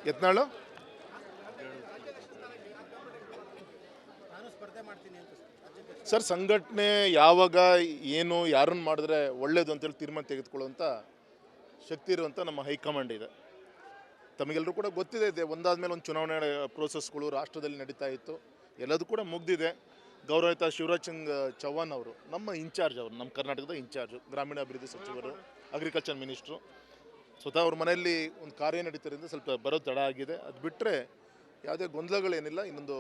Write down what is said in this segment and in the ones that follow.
Yatnal sir, ಸಂಘಟನೆ ಯಾವಾಗ ಏನು ಯಾರನ್ನು ಮಾಡಿದ್ರೆ ಒಳ್ಳೇದು ಅಂತೇಳಿ ತೀರ್ಮಾನ ತೆಗೆದುಕೊಳ್ಳುವಂಥ ಶಕ್ತಿ ಇರುವಂಥ ನಮ್ಮ ಹೈಕಮಾಂಡ್ ಇದೆ. ತಮಗೆಲ್ಲರೂ ಕೂಡ ಗೊತ್ತಿದೆ, ಒಂದಾದ ಮೇಲೆ ಒಂದು ಚುನಾವಣೆ ಪ್ರೋಸೆಸ್ಗಳು ರಾಷ್ಟ್ರದಲ್ಲಿ ನಡೀತಾ ಇತ್ತು, ಎಲ್ಲದೂ ಕೂಡ ಮುಗ್ದಿದೆ. ಗೌರವಿತ ಶಿವರಾಜ್ ಸಿಂಗ್ ಚೌಹಾಣ್ ಅವರು ನಮ್ಮ ಇನ್ಚಾರ್ಜ್, ಅವರು ನಮ್ಮ ಕರ್ನಾಟಕದ ಇನ್ಚಾರ್ಜು, ಗ್ರಾಮೀಣಾಭಿವೃದ್ಧಿ ಸಚಿವರು, ಅಗ್ರಿಕಲ್ಚರ್ ಮಿನಿಸ್ಟ್ರು. ಸ್ವತಃ ಅವ್ರ ಮನೆಯಲ್ಲಿ ಒಂದು ಕಾರ್ಯ ನಡೀತಿರೋದ್ರಿಂದ ಸ್ವಲ್ಪ ಬರೋದು ತಡ ಆಗಿದೆ. ಅದು ಬಿಟ್ಟರೆ ಯಾವುದೇ ಗೊಂದಲಗಳೇನಿಲ್ಲ. ಇನ್ನೊಂದು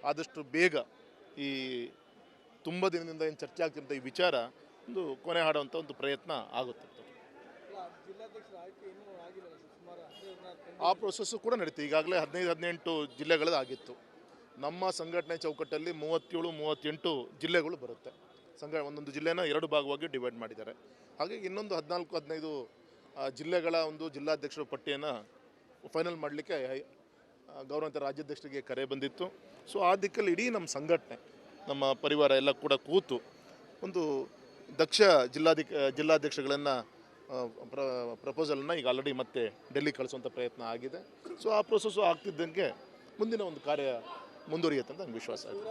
ಆದಷ್ಟು ಬೇಗ ಈ ತುಂಬ ದಿನದಿಂದ ಏನು ಚರ್ಚೆ ಆಗ್ತಿರೋಂಥ ಈ ವಿಚಾರ ಒಂದು ಕೊನೆ ಹಾಡುವಂಥ ಒಂದು ಪ್ರಯತ್ನ ಆಗುತ್ತೆ. ಆ ಪ್ರೊಸೆಸ್ಸು ಕೂಡ ನಡೀತು. ಈಗಾಗಲೇ 15-18 ಜಿಲ್ಲೆಗಳದಾಗಿತ್ತು. ನಮ್ಮ ಸಂಘಟನೆ ಚೌಕಟ್ಟಲ್ಲಿ 37-38 ಜಿಲ್ಲೆಗಳು ಬರುತ್ತೆ. ಒಂದೊಂದು ಜಿಲ್ಲೆನ 2 ಭಾಗವಾಗಿ ಡಿವೈಡ್ ಮಾಡಿದ್ದಾರೆ. ಹಾಗಾಗಿ ಇನ್ನೊಂದು 14-15 ಜಿಲ್ಲೆಗಳ ಒಂದು ಜಿಲ್ಲಾಧ್ಯಕ್ಷರ ಪಟ್ಟಿಯನ್ನು ಫೈನಲ್ ಮಾಡಲಿಕ್ಕೆ ಗೌರವಾನ್ವಿತ ರಾಜ್ಯಾಧ್ಯಕ್ಷರಿಗೆ ಕರೆ ಬಂದಿತ್ತು. ಸೊ ಆ ದಿಕ್ಕಲ್ಲಿ ಇಡೀ ನಮ್ಮ ಸಂಘಟನೆ, ನಮ್ಮ ಪರಿವಾರ ಎಲ್ಲ ಕೂಡ ಕೂತು ಒಂದು ದಕ್ಷ ಜಿಲ್ಲಾಧ್ಯಕ್ಷಗಳನ್ನು ಪ್ರಪೋಸಲನ್ನು ಈಗ ಆಲ್ರೆಡಿ ಮತ್ತೆ ಡೆಲ್ಲಿ ಕಳಿಸುವಂಥ ಪ್ರಯತ್ನ ಆಗಿದೆ. ಸೊ ಆ ಪ್ರೊಸೆಸ್ಸು ಆಗ್ತಿದ್ದಂಗೆ ಮುಂದಿನ ಒಂದು ಕಾರ್ಯ ಮುಂದುವರಿಯುತ್ತೆ ಅಂತ ನನಗೆ ವಿಶ್ವಾಸ ಇದೆ.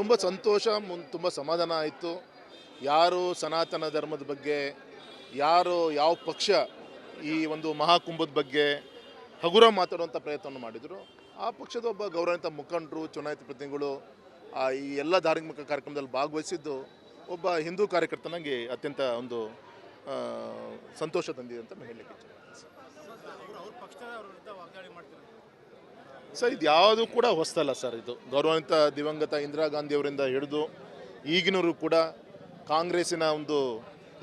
ತುಂಬ ಸಂತೋಷ, ತುಂಬ ಸಮಾಧಾನ ಆಯಿತು. ಯಾರು ಸನಾತನ ಧರ್ಮದ ಬಗ್ಗೆ, ಯಾರು ಯಾವ ಪಕ್ಷ ಈ ಒಂದು ಮಹಾಕುಂಭದ ಬಗ್ಗೆ ಹಗುರ ಮಾತಾಡುವಂಥ ಪ್ರಯತ್ನವನ್ನು ಮಾಡಿದರು, ಆ ಪಕ್ಷದ ಒಬ್ಬ ಗೌರವಾನ್ವಿತ ಮುಖಂಡರು, ಚುನಾಯಿತ ಪ್ರತಿನಿಧಿಗಳು ಈ ಎಲ್ಲ ಧಾರ್ಮಿಕ ಕಾರ್ಯಕ್ರಮದಲ್ಲಿ ಭಾಗವಹಿಸಿದ್ದು ಒಬ್ಬ ಹಿಂದೂ ಕಾರ್ಯಕರ್ತನಾಗಿ ಅತ್ಯಂತ ಒಂದು ಸಂತೋಷ ತಂದಿದೆ ಅಂತ ನಾನು ಹೇಳಲಿಕ್ಕೆ ಸರ್, ಇದು ಯಾವುದು ಕೂಡ ಹೊಸದಲ್ಲ ಸರ್. ಇದು ಗೌರವಾನ್ವಿತ ದಿವಂಗತ ಇಂದಿರಾ ಗಾಂಧಿ ಅವರಿಂದ ಹಿಡಿದು ಈಗಿನವರು ಕೂಡ ಕಾಂಗ್ರೆಸ್ಸಿನ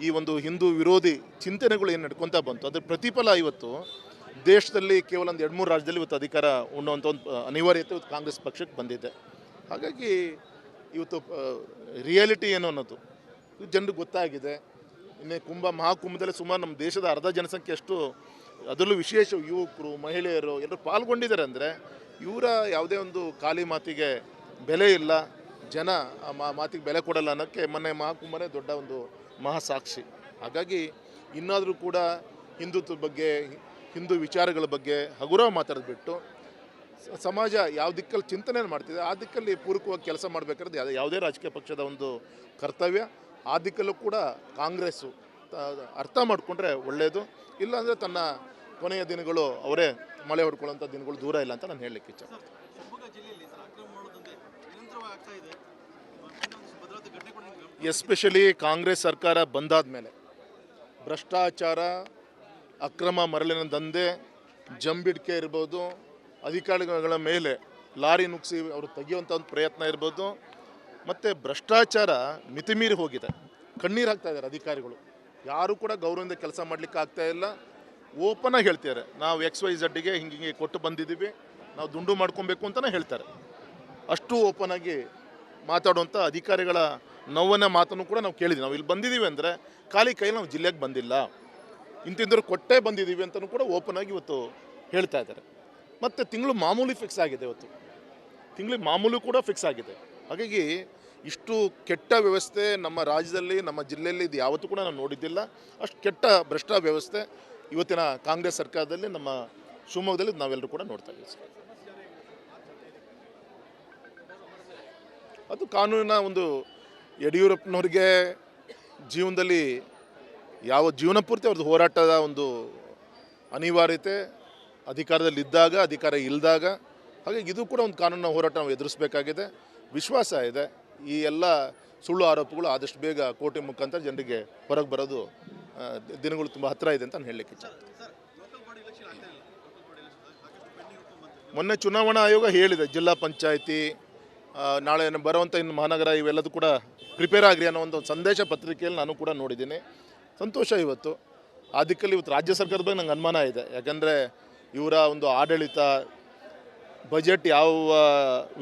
ಈ ಒಂದು ಹಿಂದೂ ವಿರೋಧಿ ಚಿಂತನೆಗಳು ಏನು ನಡ್ಕೊತಾ ಬಂತು, ಅದ್ರ ಪ್ರತಿಫಲ ಇವತ್ತು ದೇಶದಲ್ಲಿ ಕೇವಲ ಒಂದು 2-3 ರಾಜ್ಯದಲ್ಲಿ ಇವತ್ತು ಅಧಿಕಾರ ಉಣ್ಣುವಂಥ ಒಂದು ಅನಿವಾರ್ಯತೆ ಇವತ್ತು ಕಾಂಗ್ರೆಸ್ ಪಕ್ಷಕ್ಕೆ ಬಂದಿದೆ. ಹಾಗಾಗಿ ಇವತ್ತು ರಿಯಾಲಿಟಿ ಏನು ಅನ್ನೋದು ಜನರಿಗೆ ಗೊತ್ತಾಗಿದೆ. ಇನ್ನೇ ಮಹಾಕುಂಭದಲ್ಲಿ ಸುಮಾರು ನಮ್ಮ ದೇಶದ ಅರ್ಧ ಜನಸಂಖ್ಯೆ ಅಷ್ಟು, ಅದರಲ್ಲೂ ವಿಶೇಷ ಯುವಕರು, ಮಹಿಳೆಯರು ಎಲ್ಲರೂ ಪಾಲ್ಗೊಂಡಿದ್ದಾರೆ. ಅಂದರೆ ಇವರ ಯಾವುದೇ ಒಂದು ಖಾಲಿ ಮಾತಿಗೆ ಬೆಲೆ ಇಲ್ಲ, ಜನ ಮಾತಿಗೆ ಬೆಲೆ ಕೊಡಲ್ಲ ಅನ್ನೋಕ್ಕೆ ಮೊನ್ನೆ ಮಹಾಕುಂಭನೇ ದೊಡ್ಡ ಒಂದು ಮಹಾಸಾಕ್ಷಿ. ಹಾಗಾಗಿ ಇನ್ನಾದರೂ ಕೂಡ ಹಿಂದುತ್ವದ ಬಗ್ಗೆ, ಹಿಂದೂ ವಿಚಾರಗಳ ಬಗ್ಗೆ ಹಗುರ ಮಾತಾಡೋದು ಸಮಾಜ ಯಾವ ದಿಕ್ಕಲ್ಲಿ ಚಿಂತನೆ ಮಾಡ್ತಿದೆ ಆ ದಿಕ್ಕಲ್ಲಿ ಪೂರಕವಾಗಿ ಕೆಲಸ ಮಾಡಬೇಕಾದ್ರೆ ಯಾವುದೇ ರಾಜಕೀಯ ಪಕ್ಷದ ಒಂದು ಕರ್ತವ್ಯ. ಆ ದಿಕ್ಕಲ್ಲೂ ಕೂಡ ಕಾಂಗ್ರೆಸ್ಸು ಅರ್ಥ ಮಾಡಿಕೊಂಡ್ರೆ ಒಳ್ಳೆಯದು. ಇಲ್ಲಾಂದರೆ ತನ್ನ ಕೊನೆಯ ದಿನಗಳು ಅವರೇ ಮಳೆ ಹೊಡ್ಕೊಳ್ಳೋಂಥ ದಿನಗಳು ದೂರ ಇಲ್ಲ ಅಂತ ನಾನು ಹೇಳಲಿಕ್ಕೆ ಇಚ್ಛೆಪಡ್ತೀನಿ. ಎಸ್ಪೆಷಲಿ ಕಾಂಗ್ರೆಸ್ ಸರ್ಕಾರ ಬಂದಾದ ಮೇಲೆ ಭ್ರಷ್ಟಾಚಾರ, ಅಕ್ರಮ ಮರಳಿನ ದಂಧೆ, ಜಂಬಿಡಿಕೆ ಇರ್ಬೋದು, ಅಧಿಕಾರಿಗಳ ಮೇಲೆ ಲಾರಿ ನುಗ್ಗಿಸಿ ಅವರು ತೆಗೆಯುವಂಥ ಒಂದು ಪ್ರಯತ್ನ ಇರ್ಬೋದು, ಮತ್ತು ಭ್ರಷ್ಟಾಚಾರ ಮಿತಿಮೀರಿ ಹೋಗಿದೆ. ಕಣ್ಣೀರು ಹಾಕ್ತಾ ಇದ್ದಾರೆ ಅಧಿಕಾರಿಗಳು. ಯಾರೂ ಕೂಡ ಗೌರವದಿಂದ ಕೆಲಸ ಮಾಡಲಿಕ್ಕೆ ಆಗ್ತಾ ಇಲ್ಲ. ಓಪನಾಗಿ ಹೇಳ್ತಿದ್ದಾರೆ, ನಾವು XYZಗೆ ಹಿಂಗೆ ಕೊಟ್ಟು ಬಂದಿದ್ದೀವಿ, ನಾವು ದುಂಡು ಮಾಡ್ಕೊಬೇಕು ಅಂತಲೇ ಹೇಳ್ತಾರೆ. ಅಷ್ಟು ಓಪನಾಗಿ ಮಾತಾಡುವಂಥ ಅಧಿಕಾರಿಗಳ ನೋವನ್ನ ಮಾತನ್ನು ಕೂಡ ನಾವು ಕೇಳಿದ್ವಿ. ನಾವು ಇಲ್ಲಿ ಬಂದಿದ್ದೀವಿ ಅಂದರೆ ಖಾಲಿ ಕೈಲಿ ನಾವು ಜಿಲ್ಲೆಗೆ ಬಂದಿಲ್ಲ, ಇಂತಿಂದರು ಕೊಟ್ಟೇ ಬಂದಿದ್ದೀವಿ ಅಂತಲೂ ಕೂಡ ಓಪನಾಗಿ ಇವತ್ತು ಹೇಳ್ತಾ ಇದ್ದಾರೆ. ಮತ್ತು ತಿಂಗಳು ಮಾಮೂಲಿ ಫಿಕ್ಸ್ ಆಗಿದೆ, ಇವತ್ತು ತಿಂಗಳಿಗೆ ಮಾಮೂಲಿ ಕೂಡ ಫಿಕ್ಸ್ ಆಗಿದೆ. ಹಾಗಾಗಿ ಇಷ್ಟು ಕೆಟ್ಟ ವ್ಯವಸ್ಥೆ ನಮ್ಮ ರಾಜ್ಯದಲ್ಲಿ, ನಮ್ಮ ಜಿಲ್ಲೆಯಲ್ಲಿ ಇದು ಯಾವತ್ತೂ ಕೂಡ ನಾವು ನೋಡಿದ್ದಿಲ್ಲ. ಅಷ್ಟು ಕೆಟ್ಟ ಭ್ರಷ್ಟ ವ್ಯವಸ್ಥೆ ಇವತ್ತಿನ ಕಾಂಗ್ರೆಸ್ ಸರ್ಕಾರದಲ್ಲಿ, ನಮ್ಮ ಶಿವಮೊಗ್ಗದಲ್ಲಿ ನಾವೆಲ್ಲರೂ ಕೂಡ ನೋಡ್ತಾ ಇದ್ದೀವಿ ಸರ್. ಅದು ಕಾನೂನಿನ ಒಂದು ಯಡಿಯೂರಪ್ಪನವ್ರಿಗೆ ಜೀವನದಲ್ಲಿ ಯಾವ ಜೀವನ ಪೂರ್ತಿ ಅವ್ರದ್ದು ಹೋರಾಟದ ಒಂದು ಅನಿವಾರ್ಯತೆ, ಅಧಿಕಾರದಲ್ಲಿದ್ದಾಗ, ಅಧಿಕಾರ ಇಲ್ಲದಾಗ. ಹಾಗಾಗಿ ಇದು ಕೂಡ ಒಂದು ಕಾನೂನಿನ ಹೋರಾಟ ನಾವು ಎದುರಿಸಬೇಕಾಗಿದೆ. ವಿಶ್ವಾಸ ಇದೆ ಈ ಎಲ್ಲ ಸುಳ್ಳು ಆರೋಪಗಳು ಆದಷ್ಟು ಬೇಗ ಕೋರ್ಟ್ ಮುಖಾಂತರ ಜನರಿಗೆ ಹೊರಗೆ ಬರೋದು ದಿನಗಳು ತುಂಬ ಹತ್ತಿರ ಇದೆ ಅಂತ ನಾನು ಹೇಳಲಿಕ್ಕೆ ಇಚ್ಛೆ. ಮೊನ್ನೆ ಚುನಾವಣಾ ಆಯೋಗ ಹೇಳಿದೆ, ಜಿಲ್ಲಾ ಪಂಚಾಯಿತಿ ನಾಳೆ ಬರುವಂಥ ಇನ್ನು ಮಹಾನಗರ ಇವೆಲ್ಲದೂ ಕೂಡ ಪ್ರಿಪೇರ್ ಆಗ್ರಿ ಅನ್ನೋ ಒಂದು ಸಂದೇಶ ಪತ್ರಿಕೆಯಲ್ಲಿ ನಾನು ಕೂಡ ನೋಡಿದ್ದೀನಿ. ಸಂತೋಷ. ಇವತ್ತು ಆ ದಿಕ್ಕಲ್ಲಿ ಇವತ್ತು ರಾಜ್ಯ ಸರ್ಕಾರದ ಬಗ್ಗೆ ನಂಗೆ ಅನುಮಾನ ಇದೆ. ಯಾಕಂದರೆ ಇವರ ಒಂದು ಆಡಳಿತ, ಬಜೆಟ್ ಯಾವ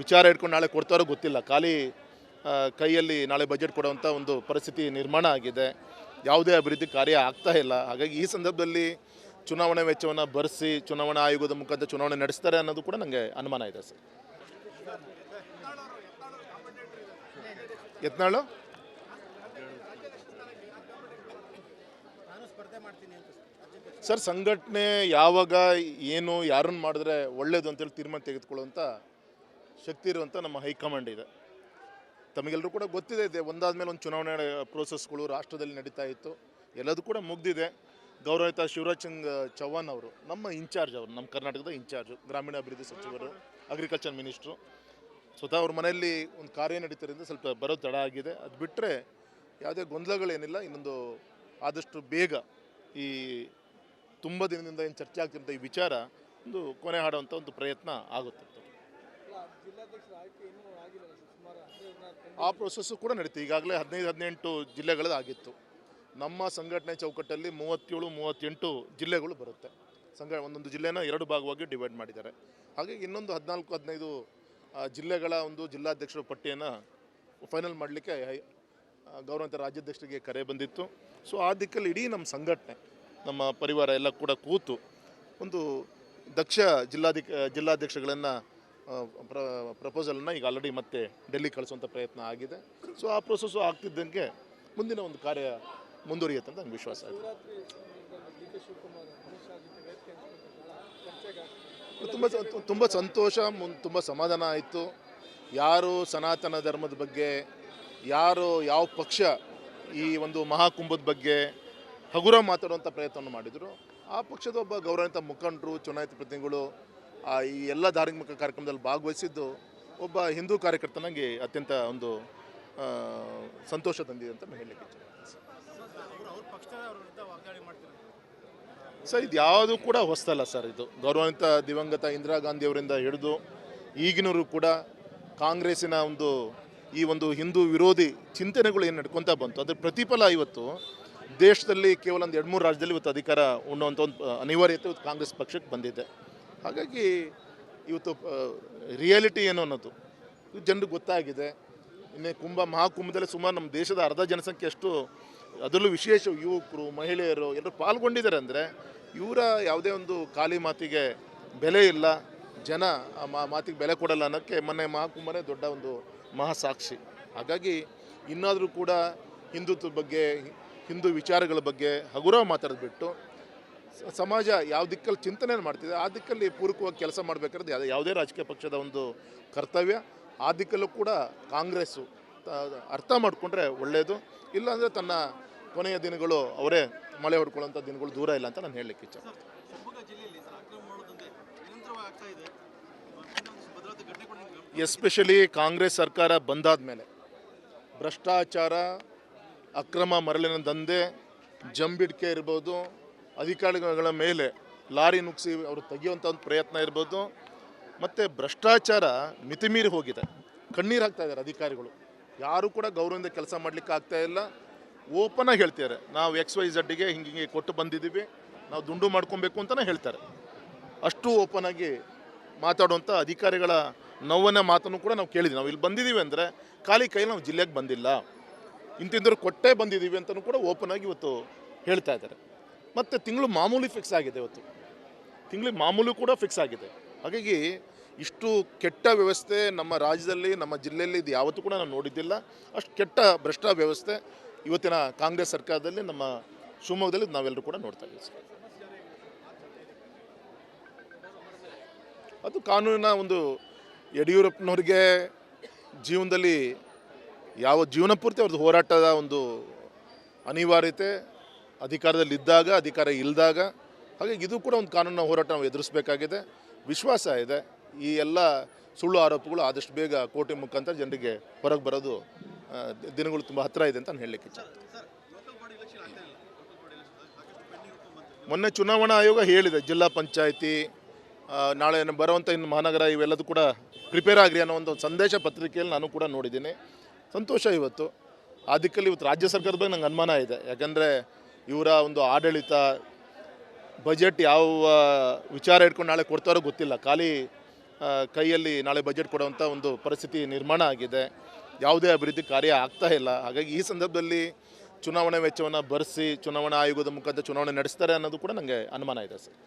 ವಿಚಾರ ಇಟ್ಕೊಂಡು ನಾಳೆ ಕೊಡ್ತಾರೋ ಗೊತ್ತಿಲ್ಲ. ಖಾಲಿ ಕೈಯಲ್ಲಿ ನಾಳೆ ಬಜೆಟ್ ಕೊಡುವಂಥ ಒಂದು ಪರಿಸ್ಥಿತಿ ನಿರ್ಮಾಣ ಆಗಿದೆ. ಯಾವುದೇ ಅಭಿವೃದ್ಧಿ ಕಾರ್ಯ ಆಗ್ತಾ ಇಲ್ಲ. ಹಾಗಾಗಿ ಈ ಸಂದರ್ಭದಲ್ಲಿ ಚುನಾವಣೆ ವೆಚ್ಚವನ್ನು ಭರಿಸಿ ಚುನಾವಣಾ ಆಯೋಗದ ಮುಖಾಂತರ ಚುನಾವಣೆ ನಡೆಸ್ತಾರೆ ಅನ್ನೋದು ಕೂಡ ನನಗೆ ಅನುಮಾನ ಇದೆ ಸರ್. ಯತ್ನಾಳು ಸರ್, ಸಂಘಟನೆ ಯಾವಾಗ ಏನು ಯಾರನ್ನು ಮಾಡಿದ್ರೆ ಒಳ್ಳೇದು ಅಂತೇಳಿ ತೀರ್ಮಾನ ತೆಗೆದುಕೊಳ್ಳುವಂಥ ಶಕ್ತಿ ಇರುವಂಥ ನಮ್ಮ ಹೈಕಮಾಂಡ್ ಇದೆ. ತಮಗೆಲ್ಲರೂ ಕೂಡ ಗೊತ್ತಿದೆ, ಒಂದಾದ ಮೇಲೆ ಒಂದು ಚುನಾವಣೆ ಪ್ರೋಸೆಸ್ಗಳು ರಾಷ್ಟ್ರದಲ್ಲಿ ನಡೀತಾ ಇತ್ತು, ಎಲ್ಲದೂ ಕೂಡ ಮುಗ್ದಿದೆ. ಗೌರವಿತ ಶಿವರಾಜ್ ಸಿಂಗ್ ಚೌಹಾಣ್ ಅವರು ನಮ್ಮ ಇನ್ಚಾರ್ಜ್, ಅವರು ನಮ್ಮ ಕರ್ನಾಟಕದ ಇನ್ಚಾರ್ಜು, ಗ್ರಾಮೀಣಾಭಿವೃದ್ಧಿ ಸಚಿವರು, ಅಗ್ರಿಕಲ್ಚರ್ ಮಿನಿಸ್ಟ್ರು. ಸ್ವತಃ ಅವ್ರ ಮನೆಯಲ್ಲಿ ಒಂದು ಕಾರ್ಯ ನಡೀತಿರೋದ್ರಿಂದ ಸ್ವಲ್ಪ ಬರೋದು ತಡ ಆಗಿದೆ. ಅದು ಬಿಟ್ಟರೆ ಯಾವುದೇ ಗೊಂದಲಗಳೇನಿಲ್ಲ. ಇನ್ನೊಂದು ಆದಷ್ಟು ಬೇಗ ಈ ತುಂಬ ದಿನದಿಂದ ಏನು ಚರ್ಚೆ ಆಗ್ತಿರೋಂಥ ಈ ವಿಚಾರ ಒಂದು ಕೊನೆ ಹಾಡುವಂಥ ಒಂದು ಪ್ರಯತ್ನ ಆಗುತ್ತೆ. ಆ ಪ್ರೋಸೆಸ್ಸು ಕೂಡ ನಡೀತು. ಈಗಾಗಲೇ 15-18 ಜಿಲ್ಲೆಗಳದ್ದಾಗಿತ್ತು. ನಮ್ಮ ಸಂಘಟನೆ ಚೌಕಟ್ಟಲ್ಲಿ 37-38 ಜಿಲ್ಲೆಗಳು ಬರುತ್ತೆ. ಒಂದೊಂದು ಜಿಲ್ಲೆನ 2 ಭಾಗವಾಗಿ ಡಿವೈಡ್ ಮಾಡಿದ್ದಾರೆ. ಹಾಗಾಗಿ ಇನ್ನೊಂದು 14-15 ಜಿಲ್ಲೆಗಳ ಒಂದು ಜಿಲ್ಲಾಧ್ಯಕ್ಷರ ಪಟ್ಟಿಯನ್ನು ಫೈನಲ್ ಮಾಡಲಿಕ್ಕೆ ಗೌರವಾನ್ವಿತ ರಾಜ್ಯಾಧ್ಯಕ್ಷರಿಗೆ ಕರೆ ಬಂದಿತ್ತು. ಸೊ ಆ ದಿಕ್ಕಲ್ಲಿ ಇಡೀ ನಮ್ಮ ಸಂಘಟನೆ, ನಮ್ಮ ಪರಿವಾರ ಎಲ್ಲ ಕೂಡ ಕೂತು ಒಂದು ದಕ್ಷ ಜಿಲ್ಲಾಧ್ಯಕ್ಷಗಳನ್ನು ಪ್ರಪೋಸಲನ್ನು ಈಗ ಆಲ್ರೆಡಿ ಮತ್ತೆ ಡೆಲ್ಲಿ ಕಳಿಸುವಂಥ ಪ್ರಯತ್ನ ಆಗಿದೆ. ಸೊ ಆ ಪ್ರೋಸೆಸ್ಸು ಆಗ್ತಿದ್ದಂಗೆ ಮುಂದಿನ ಒಂದು ಕಾರ್ಯ ಮುಂದುವರಿಯುತ್ತೆ ಅಂತ ನನಗೆ ವಿಶ್ವಾಸ ಇದೆ. ತುಂಬ ಸಂತೋಷ, ತುಂಬ ಸಮಾಧಾನ ಆಯಿತು. ಯಾರು ಸನಾತನ ಧರ್ಮದ ಬಗ್ಗೆ, ಯಾರು ಯಾವ ಪಕ್ಷ ಈ ಒಂದು ಮಹಾಕುಂಭದ ಬಗ್ಗೆ ಹಗುರ ಮಾತಾಡುವಂಥ ಪ್ರಯತ್ನವನ್ನು ಮಾಡಿದರು, ಆ ಪಕ್ಷದ ಒಬ್ಬ ಗೌರವಾನ್ವಿತ ಮುಖಂಡರು, ಚುನಾಯಿತ ಪ್ರತಿನಿಧಿಗಳು ಈ ಎಲ್ಲ ಧಾರ್ಮಿಕ ಕಾರ್ಯಕ್ರಮದಲ್ಲಿ ಭಾಗವಹಿಸಿದ್ದು ಒಬ್ಬ ಹಿಂದೂ ಕಾರ್ಯಕರ್ತನಾಗಿ ಅತ್ಯಂತ ಒಂದು ಸಂತೋಷ ತಂದಿದೆ ಅಂತ ಹೇಳಲಿಕ್ಕೆ ಸರ್. ಇದು ಯಾವುದು ಕೂಡ ಹೊಸದಲ್ಲ ಸರ್. ಇದು ಗೌರವಾನ್ವಿತ ದಿವಂಗತ ಇಂದಿರಾ ಗಾಂಧಿ ಅವರಿಂದ ಹಿಡಿದು ಈಗಿನವರು ಕೂಡ ಕಾಂಗ್ರೆಸ್ಸಿನ ಈ ಒಂದು ಹಿಂದೂ ವಿರೋಧಿ ಚಿಂತನೆಗಳು ಏನು ನಡ್ಕೊತಾ ಬಂತು, ಅದ್ರ ಪ್ರತಿಫಲ ಇವತ್ತು ದೇಶದಲ್ಲಿ ಕೇವಲ ಒಂದು 2-3 ರಾಜ್ಯದಲ್ಲಿ ಇವತ್ತು ಅಧಿಕಾರ ಉಣ್ಣುವಂಥ ಒಂದು ಅನಿವಾರ್ಯತೆ ಇವತ್ತು ಕಾಂಗ್ರೆಸ್ ಪಕ್ಷಕ್ಕೆ ಬಂದಿದೆ. ಹಾಗಾಗಿ ಇವತ್ತು ರಿಯಾಲಿಟಿ ಏನು ಅನ್ನೋದು ಜನರಿಗೆ ಗೊತ್ತಾಗಿದೆ. ಇನ್ನು ಮಹಾಕುಂಭದಲ್ಲಿ ಸುಮಾರು ನಮ್ಮ ದೇಶದ ಅರ್ಧ ಜನಸಂಖ್ಯೆ ಅಷ್ಟು, ಅದರಲ್ಲೂ ವಿಶೇಷ ಯುವಕರು, ಮಹಿಳೆಯರು ಎಲ್ಲರೂ ಪಾಲ್ಗೊಂಡಿದ್ದಾರೆ. ಅಂದರೆ ಇವರ ಯಾವುದೇ ಒಂದು ಖಾಲಿ ಮಾತಿಗೆ ಬೆಲೆ ಇಲ್ಲ, ಜನ ಮಾತಿಗೆ ಬೆಲೆ ಕೊಡಲ್ಲ ಅನ್ನೋಕ್ಕೆ ಮೊನ್ನೆ ಮಹಾಕುಂಭನೇ ದೊಡ್ಡ ಒಂದು ಮಹಾಸಾಕ್ಷಿ. ಹಾಗಾಗಿ ಇನ್ನಾದರೂ ಕೂಡ ಹಿಂದುತ್ವದ ಬಗ್ಗೆ, ಹಿಂದೂ ವಿಚಾರಗಳ ಬಗ್ಗೆ ಹಗುರ ಮಾತಾಡೋದು ಸಮಾಜ ಯಾವ ದಿಕ್ಕಲ್ಲಿ ಚಿಂತನೆ ಮಾಡ್ತಿದೆ ಆ ದಿಕ್ಕಲ್ಲಿ ಪೂರಕವಾಗಿ ಕೆಲಸ ಮಾಡಬೇಕಾದ್ರೆ ಯಾವುದೇ ರಾಜಕೀಯ ಪಕ್ಷದ ಒಂದು ಕರ್ತವ್ಯ. ಆ ದಿಕ್ಕಲ್ಲೂ ಕೂಡ ಕಾಂಗ್ರೆಸ್ಸು ಅರ್ಥ ಮಾಡಿಕೊಂಡ್ರೆ ಒಳ್ಳೆಯದು. ಇಲ್ಲಾಂದರೆ ತನ್ನ ಕೊನೆಯ ದಿನಗಳು ಅವರೇ ಮಳೆ ಹೊಡ್ಕೊಳ್ಳೋಂಥ ದಿನಗಳು ದೂರ ಇಲ್ಲ ಅಂತ ನಾನು ಹೇಳಲಿಕ್ಕೆ ಇಚ್ಛೆ. ಎಸ್ಪೆಷಲಿ ಕಾಂಗ್ರೆಸ್ ಸರ್ಕಾರ ಬಂದಾದ ಮೇಲೆ ಭ್ರಷ್ಟಾಚಾರ, ಅಕ್ರಮ ಮರಳಿನ ದಂಧೆ, ಜಂಬಿಡಿಕೆ ಇರ್ಬೋದು, ಅಧಿಕಾರಿಗಳ ಮೇಲೆ ಲಾರಿ ನುಗ್ಗಿಸಿ ಅವರು ತೆಗೆಯುವಂಥ ಒಂದು ಪ್ರಯತ್ನ ಇರ್ಬೋದು, ಮತ್ತು ಭ್ರಷ್ಟಾಚಾರ ಮಿತಿಮೀರಿ ಹೋಗಿದೆ. ಕಣ್ಣೀರು ಹಾಕ್ತಾ ಇದ್ದಾರೆ ಅಧಿಕಾರಿಗಳು. ಯಾರು ಕೂಡ ಗೌರವದಿಂದ ಕೆಲಸ ಮಾಡಲಿಕ್ಕೆ ಆಗ್ತಾ ಇಲ್ಲ. ಓಪನಾಗಿ ಹೇಳ್ತಾರೆ, ನಾವು XYZಗೆ ಹಿಂಗೆ ಕೊಟ್ಟು ಬಂದಿದ್ದೀವಿ, ನಾವು ದುಂಡು ಮಾಡ್ಕೊಬೇಕು ಅಂತಲೇ ಹೇಳ್ತಾರೆ. ಅಷ್ಟು ಓಪನಾಗಿ ಮಾತಾಡುವಂಥ ಅಧಿಕಾರಿಗಳ ನೋವನ್ನ ಮಾತನ್ನು ಕೂಡ ನಾವು ಕೇಳಿದ್ವಿ. ನಾವು ಇಲ್ಲಿ ಬಂದಿದ್ದೀವಿ ಅಂದರೆ ಖಾಲಿ ಕೈಯಲ್ಲಿ ನಾವು ಜಿಲ್ಲೆಗೆ ಬಂದಿಲ್ಲ, ಇಂತಿಂದರು ಕೊಟ್ಟೇ ಬಂದಿದ್ದೀವಿ ಅಂತಲೂ ಕೂಡ ಓಪನಾಗಿ ಇವತ್ತು ಹೇಳ್ತಾ ಇದ್ದಾರೆ. ಮತ್ತು ತಿಂಗಳು ಮಾಮೂಲಿ ಫಿಕ್ಸ್ ಆಗಿದೆ, ಇವತ್ತು ತಿಂಗಳಿಗೆ ಮಾಮೂಲು ಕೂಡ ಫಿಕ್ಸ್ ಆಗಿದೆ. ಹಾಗಾಗಿ ಇಷ್ಟು ಕೆಟ್ಟ ವ್ಯವಸ್ಥೆ ನಮ್ಮ ರಾಜ್ಯದಲ್ಲಿ, ನಮ್ಮ ಜಿಲ್ಲೆಯಲ್ಲಿ ಇದು ಯಾವತ್ತೂ ಕೂಡ ನಾವು ನೋಡಿದ್ದಿಲ್ಲ. ಅಷ್ಟು ಕೆಟ್ಟ ಭ್ರಷ್ಟ ವ್ಯವಸ್ಥೆ ಇವತ್ತಿನ ಕಾಂಗ್ರೆಸ್ ಸರ್ಕಾರದಲ್ಲಿ, ನಮ್ಮ ಶಿವಮೊಗ್ಗದಲ್ಲಿ ನಾವೆಲ್ಲರೂ ಕೂಡ ನೋಡ್ತಾ ಇದ್ದೀವಿ ಸರ್. ಅದು ಕಾನೂನಿನ ಒಂದು ಯಡಿಯೂರಪ್ಪನವ್ರಿಗೆ ಜೀವನದಲ್ಲಿ ಜೀವನ ಪೂರ್ತಿ ಅವ್ರದ್ದು ಹೋರಾಟದ ಒಂದು ಅನಿವಾರ್ಯತೆ, ಅಧಿಕಾರದಲ್ಲಿದ್ದಾಗ, ಅಧಿಕಾರ ಇಲ್ಲದಾಗ. ಹಾಗಾಗಿ ಇದು ಕೂಡ ಒಂದು ಕಾನೂನಿನ ಹೋರಾಟ ನಾವು ಎದುರಿಸಬೇಕಾಗಿದೆ. ವಿಶ್ವಾಸ ಇದೆ ಈ ಎಲ್ಲ ಸುಳ್ಳು ಆರೋಪಗಳು ಆದಷ್ಟು ಬೇಗ ಕೋರ್ಟಿನ ಮುಖಾಂತರ ಜನರಿಗೆ ಹೊರಗೆ ಬರೋದು ದಿನಗಳು ತುಂಬ ಹತ್ತಿರ ಇದೆ ಅಂತ ನಾನು ಹೇಳಲಿಕ್ಕೆ ಇಚ್ಛೆ. ಮೊನ್ನೆ ಚುನಾವಣಾ ಆಯೋಗ ಹೇಳಿದೆ, ಜಿಲ್ಲಾ ಪಂಚಾಯಿತಿ ನಾಳೆ ಬರುವಂಥ ಇನ್ನು ಮಹಾನಗರ ಇವೆಲ್ಲದೂ ಕೂಡ ಪ್ರಿಪೇರ್ ಆಗ್ರಿ ಅನ್ನೋ ಒಂದು ಸಂದೇಶ ಪತ್ರಿಕೆಯಲ್ಲಿ ನಾನು ಕೂಡ ನೋಡಿದ್ದೀನಿ. ಸಂತೋಷ. ಇವತ್ತು ಆ ದಿಕ್ಕಲ್ಲಿ ಇವತ್ತು ರಾಜ್ಯ ಸರ್ಕಾರದ ಬಗ್ಗೆ ನಂಗೆ ಅನುಮಾನ ಇದೆ. ಯಾಕಂದರೆ ಇವರ ಒಂದು ಆಡಳಿತ, ಬಜೆಟ್ ಯಾವ ವಿಚಾರ ಇಟ್ಕೊಂಡು ನಾಳೆ ಕೊಡ್ತಾರೋ ಗೊತ್ತಿಲ್ಲ. ಖಾಲಿ ಕೈಯಲ್ಲಿ ನಾಳೆ ಬಜೆಟ್ ಕೊಡುವಂಥ ಒಂದು ಪರಿಸ್ಥಿತಿ ನಿರ್ಮಾಣ ಆಗಿದೆ. ಯಾವುದೇ ಅಭಿವೃದ್ಧಿ ಕಾರ್ಯ ಆಗ್ತಾ ಇಲ್ಲ. ಹಾಗಾಗಿ ಈ ಸಂದರ್ಭದಲ್ಲಿ ಚುನಾವಣೆ ವೆಚ್ಚವನ್ನು ಭರಿಸಿ ಚುನಾವಣಾ ಆಯೋಗದ ಮುಖಾಂತರ ಚುನಾವಣೆ ನಡೆಸ್ತಾರೆ ಅನ್ನೋದು ಕೂಡ ನನಗೆ ಅನುಮಾನ ಇದೆ ಸರ್.